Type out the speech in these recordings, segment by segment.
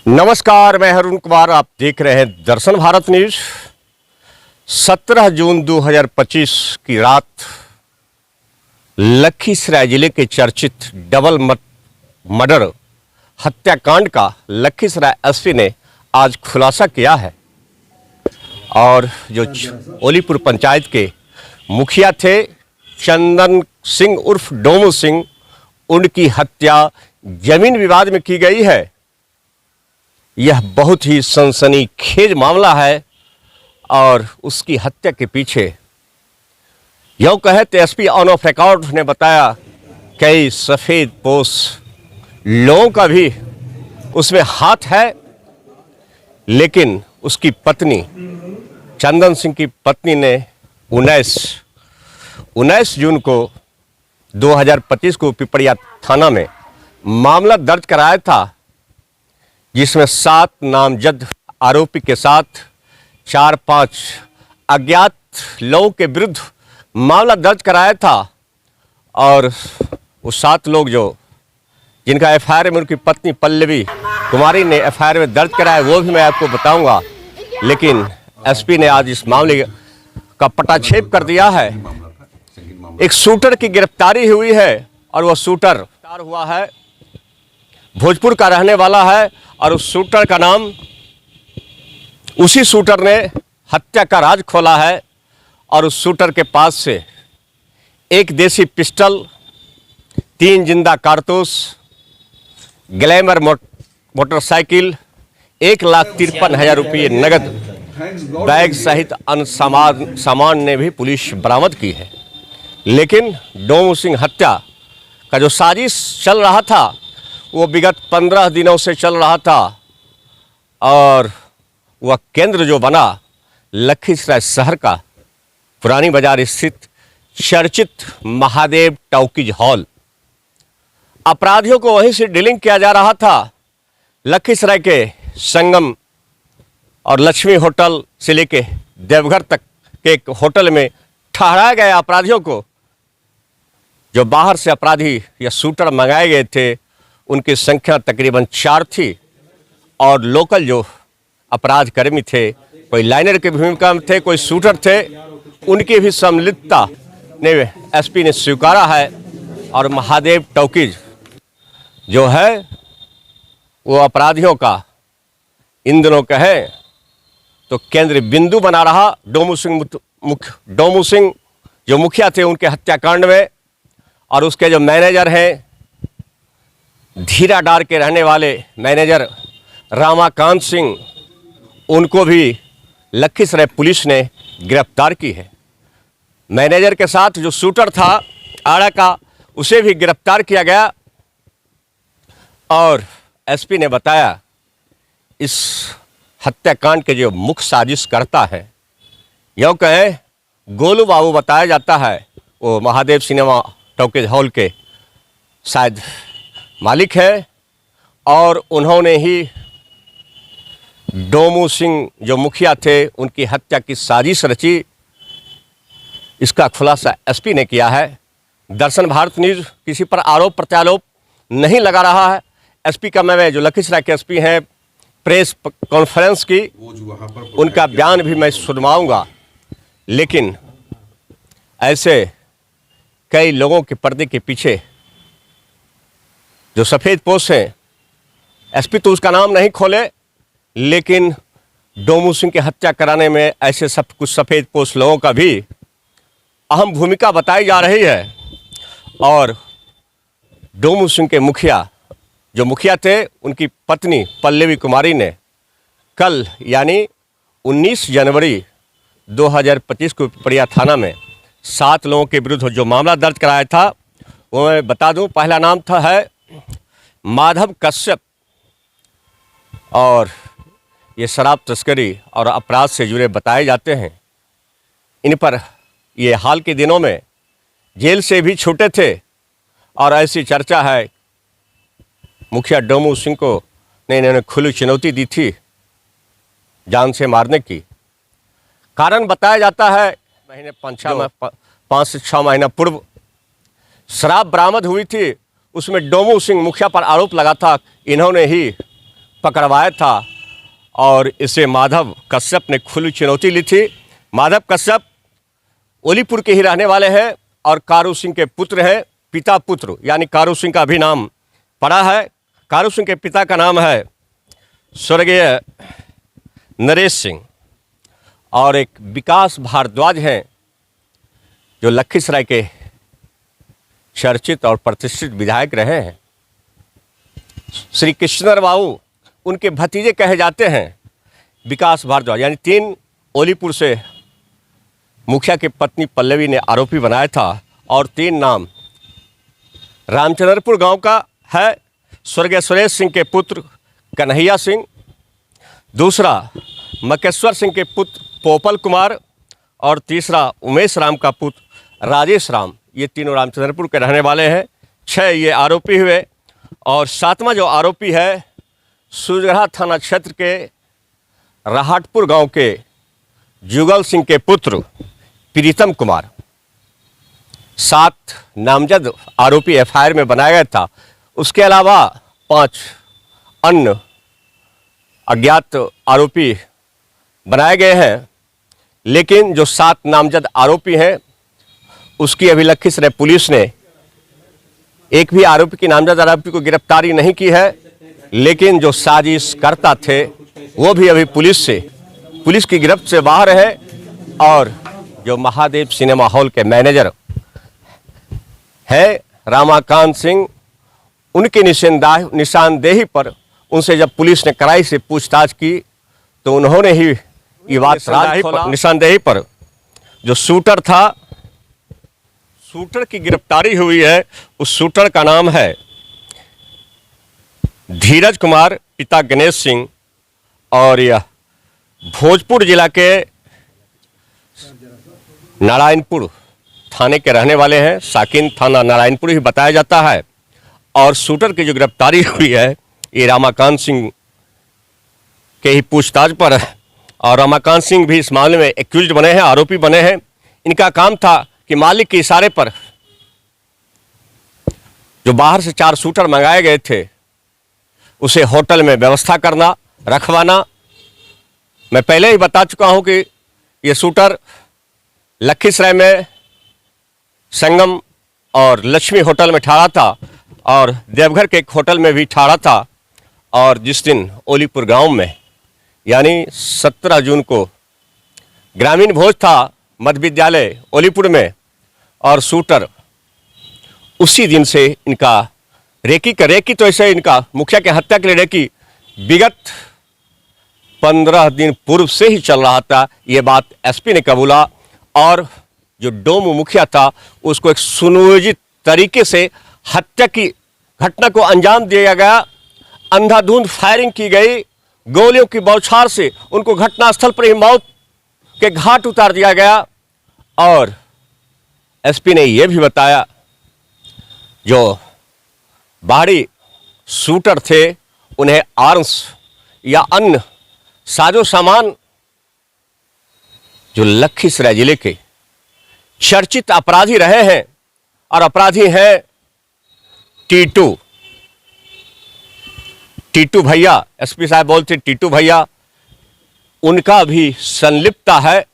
नमस्कार, मैं अरुण कुमार। आप देख रहे हैं दर्शन भारत न्यूज। 17 जून 2025 की रात लखीसराय जिले के चर्चित डबल मर्डर हत्याकांड का लखीसराय एसपी ने आज खुलासा किया है। और जो ओलीपुर पंचायत के मुखिया थे चंदन सिंह उर्फ डोमू सिंह, उनकी हत्या जमीन विवाद में की गई है। यह बहुत ही सनसनीखेज मामला है और उसकी हत्या के पीछे यूँ कहे तो एसपी ऑन ऑफ रिकॉर्ड ने बताया कई सफ़ेद पोश लोगों का भी उसमें हाथ है। लेकिन उसकी पत्नी चंदन सिंह की पत्नी ने 19 जून को 2025 को पिपरिया थाना में मामला दर्ज कराया था, जिसमें 7 नामजद आरोपी के साथ 4-5 अज्ञात लोगों के विरुद्ध मामला दर्ज कराया था। और वो 7 लोग जिनका एफआईआर में उनकी पत्नी पल्लवी कुमारी ने एफआईआर में दर्ज कराया, वो भी मैं आपको बताऊंगा। लेकिन एसपी ने आज इस मामले का पटाक्षेप कर दिया है। एक शूटर की गिरफ्तारी हुई है और वह शूटर गिरफ्तार हुआ है, भोजपुर का रहने वाला है। और उस शूटर का नाम, उसी शूटर ने हत्या का राज खोला है। और उस शूटर के पास से एक देसी पिस्टल, 3 जिंदा कारतूस, ग्लैमर मोटरसाइकिल, 1,53,000 रुपये नगद, बैग सहित अन्य सामान ने भी पुलिस बरामद की है। लेकिन डोमू सिंह हत्या का जो साजिश चल रहा था वो विगत 15 दिनों से चल रहा था। और वह केंद्र जो बना लखीसराय शहर का पुरानी बाजार स्थित चर्चित महादेव टॉकीज हॉल। अपराधियों को वहीं से डीलिंग किया जा रहा था। लखीसराय के संगम और लक्ष्मी होटल से लेके देवघर तक के एक होटल में ठहराए गए अपराधियों को, जो बाहर से अपराधी या शूटर मंगाए गए थे, उनकी संख्या तकरीबन 4 थी। और लोकल जो अपराध कर्मी थे, कोई लाइनर की भूमिका में थे, कोई शूटर थे, उनकी भी सम्मिलितता ने एसपी ने स्वीकारा है। और महादेव टॉकीज जो है वो अपराधियों का इन दिनों कहे तो केंद्र बिंदु बना रहा। डोमू सिंह जो मुखिया थे उनके हत्याकांड में, और उसके जो मैनेजर हैं धीराडार के रहने वाले मैनेजर रामाकांत सिंह, उनको भी लखीसराय पुलिस ने गिरफ्तार की है। मैनेजर के साथ जो शूटर था आड़ा का, उसे भी गिरफ्तार किया गया। और एसपी ने बताया इस हत्याकांड के जो मुख्य साजिश करता है, यूँ कहें गोलू बाबू बताया जाता है, वो महादेव सिनेमा टॉकीज हॉल के शायद मालिक है। और उन्होंने ही डोमू सिंह जो मुखिया थे उनकी हत्या की साजिश रची। इसका खुलासा एसपी ने किया है। दर्शन भारत न्यूज किसी पर आरोप प्रत्यारोप नहीं लगा रहा है। एसपी का मैं जो लखीसराय के एसपी हैं प्रेस कॉन्फ्रेंस की, उनका बयान भी मैं सुनवाऊंगा। लेकिन ऐसे कई लोगों के पर्दे के पीछे जो सफ़ेद पोश हैं, एसपी तो उसका नाम नहीं खोले, लेकिन डोमू सिंह की हत्या कराने में ऐसे सब कुछ सफ़ेद पोश लोगों का भी अहम भूमिका बताई जा रही है। और डोमू सिंह के जो मुखिया थे, उनकी पत्नी पल्लवी कुमारी ने कल यानी 19 जनवरी 2025 को पिपरिया थाना में 7 लोगों के विरुद्ध जो मामला दर्ज कराया था, वो मैं बता दूं। पहला नाम है माधव कश्यप, और ये शराब तस्करी और अपराध से जुड़े बताए जाते हैं। इन पर ये हाल के दिनों में जेल से भी छूटे थे। और ऐसी चर्चा है मुखिया डोमू सिंह को इन्होंने खुली चुनौती दी थी जान से मारने की। कारण बताया जाता है 5 से 6 महीना पूर्व शराब बरामद हुई थी, उसमें डोमू सिंह मुखिया पर आरोप लगा था इन्होंने ही पकड़वाया था और इसे माधव कश्यप ने खुली चुनौती ली थी। माधव कश्यप ओलीपुर के ही रहने वाले हैं और कारू सिंह के पुत्र हैं, पिता पुत्र, यानी कारू सिंह का भी नाम पड़ा है। कारू सिंह के पिता का नाम है स्वर्गीय नरेश सिंह और एक विकास भारद्वाज हैं जो लखीसराय के चर्चित और प्रतिष्ठित विधायक रहे हैं। श्री कृष्णर बाबू उनके भतीजे कहे जाते हैं। विकास भारद्वाज यानी 3 ओलीपुर से मुखिया की पत्नी पल्लवी ने आरोपी बनाया था और 3 नाम रामचंद्रपुर गांव का है, स्वर्गीय सुरेश सिंह के पुत्र कन्हैया सिंह, दूसरा मकेश्वर सिंह के पुत्र पोपल कुमार और तीसरा उमेश राम का पुत्र राजेश राम। ये तीनों रामचंद्रपुर के रहने वाले हैं। 6 ये आरोपी हुए और 7वां जो आरोपी है सुजगढ़ा थाना क्षेत्र के राहटपुर गांव के जुगल सिंह के पुत्र प्रीतम कुमार। 7 नामजद आरोपी एफआईआर में बनाया गया था। उसके अलावा 5 अन्य अज्ञात आरोपी बनाए गए हैं, लेकिन जो 7 नामजद आरोपी हैं उसकी अभी लखीसराय पुलिस ने एक भी आरोपी की नामजद आरोपी को गिरफ्तारी नहीं की है, लेकिन जो साजिशकर्ता थे वो भी अभी पुलिस की गिरफ्त से बाहर है। और जो महादेव सिनेमा हॉल के मैनेजर हैं रामाकांत सिंह, उनकी निशानदेही पर उनसे जब पुलिस ने कड़ाई से पूछताछ की तो उन्होंने ही ये बात निशानदेही पर जो शूटर था, शूटर की गिरफ्तारी हुई है। उस शूटर का नाम है धीरज कुमार, पिता गणेश सिंह, और यह भोजपुर जिला के नारायणपुर थाने के रहने वाले हैं। साकिन थाना नारायणपुर ही बताया जाता है। और शूटर की जो गिरफ्तारी हुई है ये रामाकांत सिंह के ही पूछताछ पर है और रामाकांत सिंह भी इस मामले में एक्यूज्ड बने हैं, आरोपी बने हैं। इनका काम था कि मालिक के इशारे पर जो बाहर से 4 शूटर मंगाए गए थे उसे होटल में व्यवस्था करना, रखवाना। मैं पहले ही बता चुका हूं कि ये शूटर लखीसराय में संगम और लक्ष्मी होटल में ठहरा था और देवघर के एक होटल में भी ठहरा था। और जिस दिन ओलीपुर गांव में यानी 17 जून को ग्रामीण भोज था मध्य विद्यालय ओलीपुर में और शूटर उसी दिन से इनका रेकी तो ऐसे इनका मुखिया के हत्या के लिए रेकी विगत 15 दिन पूर्व से ही चल रहा था। ये बात एसपी ने कबूला और जो डोम मुखिया था उसको एक सुनियोजित तरीके से हत्या की घटना को अंजाम दिया गया। अंधाधुंध फायरिंग की गई, गोलियों की बौछार से उनको घटनास्थल पर ही मौत के घाट उतार दिया गया। और एसपी ने यह भी बताया जो बाहरी शूटर थे उन्हें आर्म्स या अन्य साजो सामान जो लखीसराय जिले के चर्चित अपराधी रहे हैं और अपराधी हैं टीटू भैया, एसपी साहब बोलते टीटू भैया, उनका भी संलिप्तता है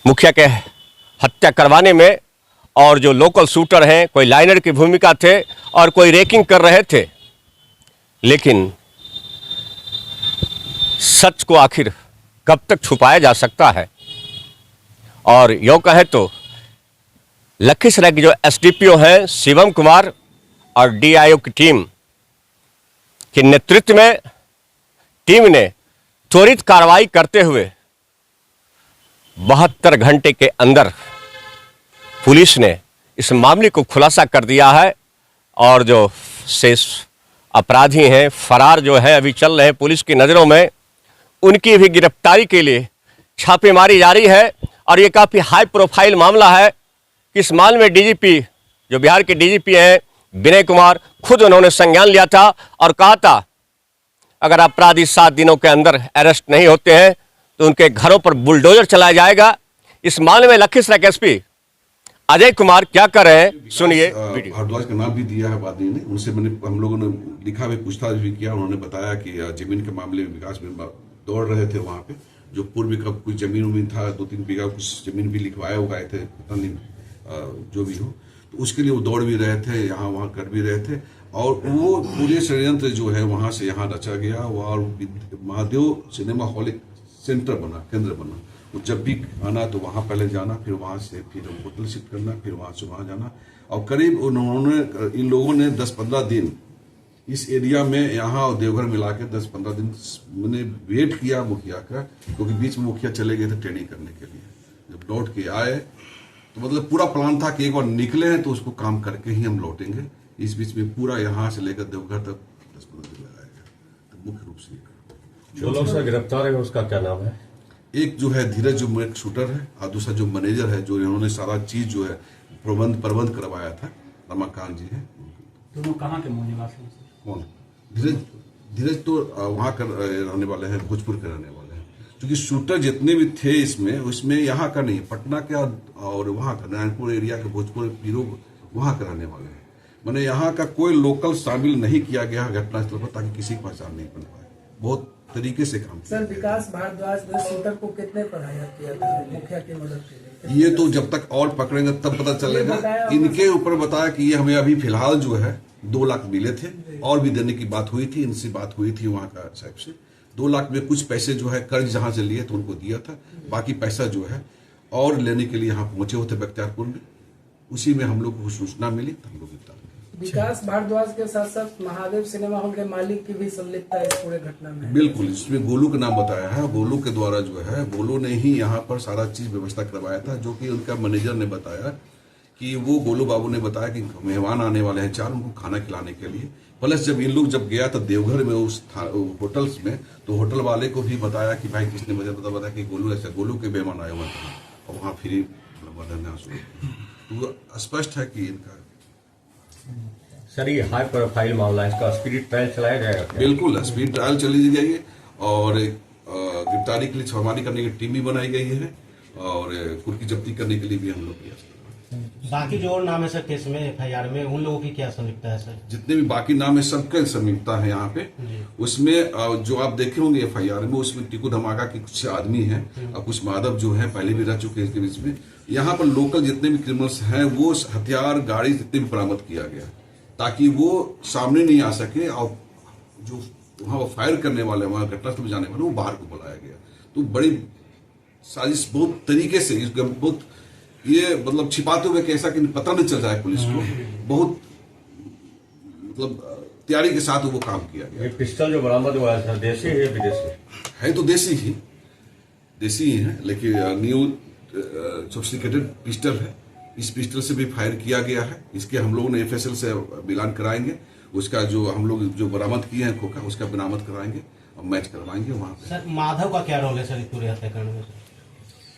मुखिया के हत्या करवाने में। और जो लोकल शूटर हैं कोई लाइनर की भूमिका थे और कोई रेकिंग कर रहे थे। लेकिन सच को आखिर कब तक छुपाया जा सकता है। और यूँ कहें तो लखीसराय के जो एसडीपीओ हैं शिवम कुमार और डीआईओ की टीम के नेतृत्व में टीम ने त्वरित कार्रवाई करते हुए 72 घंटे के अंदर पुलिस ने इस मामले को खुलासा कर दिया है। और जो शेष अपराधी हैं फरार जो है अभी चल रहे हैं पुलिस की नज़रों में, उनकी भी गिरफ्तारी के लिए छापेमारी जारी है। और ये काफ़ी हाई प्रोफाइल मामला है। इस मामले में डीजीपी जो बिहार के डीजीपी हैं विनय कुमार, खुद उन्होंने संज्ञान लिया था और कहा था अगर अपराधी 7 दिनों के अंदर अरेस्ट नहीं होते हैं तो उनके घरों पर बुलडोजर चलाया जाएगा। इस मामले में लखीसराय के एसपी अजय कुमार क्या कर रहे हैं, सुनिए वीडियो। भारद्वाज का नाम भी दिया है वादी ने, उनसे हम लोगों ने लिखा भी पूछताछ भी किया। उन्होंने बताया कि जमीन के मामले में विकास में दौड़ रहे थे वहां पे, जो पूर्व का कुछ जमीन उमीन था 2-3 बीघा कुछ जमीन भी लिखवाए उगाए थे, पता नहीं जो भी हो, तो उसके लिए वो दौड़ भी रहे थे, यहाँ वहाँ कर भी रहे थे। और वो पूरे षड्यंत्र जो है वहां से यहाँ रचा गया, और महादेव सिनेमा हॉल एक सेंटर बना, केंद्र बना। वो जब भी आना तो वहां पहले जाना, फिर वहां से फिर होटल शिफ्ट करना, फिर वहां से वहां जाना। और करीब उन्होंने इन लोगों ने 10-15 दिन इस एरिया में यहाँ और देवघर मिला के 10-15 दिन मैंने वेट किया मुखिया का, क्योंकि बीच में मुखिया चले गए थे ट्रेनिंग करने के लिए। जब लौट के आए तो मतलब पूरा प्लान था कि एक बार निकले हैं तो उसको काम करके ही हम लौटेंगे। इस बीच में पूरा यहाँ से लेकर देवघर तक 10-15 दिन लगाया गया। तो मुख्य रूप से जो लोग से गिरफ्तार है उसका क्या नाम है? एक जो है धीरज, जो एक शूटर है, और दूसरा जो मैनेजर है, जो इन्होंने सारा चीज जो है प्रबंध करवाया था, रमाकांत जी है। दोनों कहाँ के मूल निवासी हैं? कौन? धीरज तो वहां का रहने वाले हैं, भोजपुर के रहने वाले हैं। क्योंकि शूटर जितने भी थे उसमें यहाँ का नहीं, पटना का और वहाँ का नारायणपुर एरिया के भोजपुर पीरो वहाँ के रहने वाले हैं। मैंने यहाँ का कोई लोकल शामिल नहीं किया गया घटनास्थल पर, ताकि किसी की पहचान नहीं बन पाए। बहुत तरीके से काम किया। सर, विकास भारद्वाज ने शूटर को कितने पर हायर किया था मुखिया की मदद के लिए? ये तो जब तक और पकड़ेंगे तब पता चलेगा। इनके ऊपर बताया कि ये हमें अभी फिलहाल जो है 2 लाख मिले थे, और भी देने की बात हुई थी, इनसे बात हुई थी वहां का साहब से। 2 लाख में कुछ पैसे जो है कर्ज जहां से लिए तो उनको दिया था, बाकी पैसा जो है और लेने के लिए यहाँ पहुंचे होते बख्तियारपुर में। उसी में हम लोग को सूचना मिली तो हम लोग गिरफ्तार। विकास भारद्वाज के साथ साथ महादेव सिनेमा हॉल के मालिक की भी संलिप्तता है इस पूरे घटना में? बिल्कुल, इसमें गोलू का नाम बताया है। गोलू के द्वारा जो है, गोलू ने ही यहाँ पर सारा चीज व्यवस्था करवाया था, जो कि उनका मैनेजर ने बताया कि वो गोलू बाबू ने बताया कि मेहमान आने वाले हैं 4, उनको खाना खिलाने के लिए। प्लस जब इन लोग जब गया तो देवघर में उस होटल्स में, तो होटल वाले को भी बताया कि भाई किसने मुझे बताया कि गोलू ऐसा, गोलू के मेहमान आए हुए थे, और वहाँ फ्री तो स्पष्ट है कि इनका। सर, ये हाई प्रोफाइल मामला है, इसका स्पीड ट्रायल चलाया जाएगा? बिल्कुल, स्पीड ट्रायल चली जाएगी, और गिरफ्तारी के लिए छापामारी करने की टीम भी बनाई गई है, और कुर्की जब्ती करने के लिए भी हम लोग प्रयास कर रहे हैं। बाकी जो और नाम है सर केस में, FIR में, उन लोगों की क्या संलिप्तता है सर? जितने भी बाकी नाम है सबके संलिप्तता है यहाँ पे। उसमें जो आप देखे होंगे FIR में, उसमें टीकू धमाका के कुछ आदमी हैं और कुछ माधव जो है पहले भी रह चुके हैं इसके बीच में। यहाँ पर लोकल जितने भी क्रिमिनल्स हैं, वो हथियार गाड़ी जितने भी बरामद किया गया, ताकि वो सामने नहीं आ सके, और जो वहां फायर करने वाले, वहां घटनास्थल में जाने वाले, वो बाहर को बुलाया गया। तो बड़ी साजिश बहुत तरीके से, बहुत ये मतलब छिपाते हुए कैसा कि पता नहीं चल जाए पुलिस को, बहुत मतलब तैयारी के साथ वो काम किया गया। ये पिस्टल जो बरामद हुआ है, देसी है विदेशी? है तो देसी ही है, लेकिन न्यू सोफिस्टिकेटेड पिस्टल है। इस पिस्टल से भी फायर किया गया है। इसके हम लोगों ने FSL से मिलान कराएंगे, उसका जो हम लोग जो बरामद किए हैं खोखा, उसका बरामद कराएंगे और मैच करवाएंगे वहां पे। सर, माधव का क्या रोल है सर इस पूरे हत्याकांड में?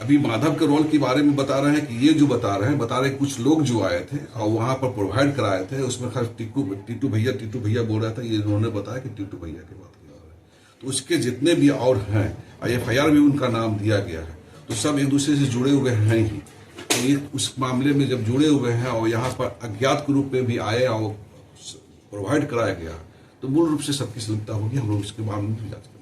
अभी माधव के रोल के बारे में बता रहे हैं कि ये जो बता रहे हैं कुछ लोग जो आए थे और वहां पर प्रोवाइड कराए थे, उसमें खास टीटू भैया बोल रहा था, ये उन्होंने बताया कि टीटू भैया की बात किया है। तो उसके जितने भी और हैं, FIR भी उनका नाम दिया गया है, तो सब एक दूसरे से जुड़े हुए हैं ही। तो ये उस मामले में जब जुड़े हुए हैं और यहाँ पर अज्ञात के रूप में भी आए और प्रोवाइड कराया गया, तो मूल रूप से सबकी संलिप्तता होगी। हम लोग इसके मामले में जांच करेंगे।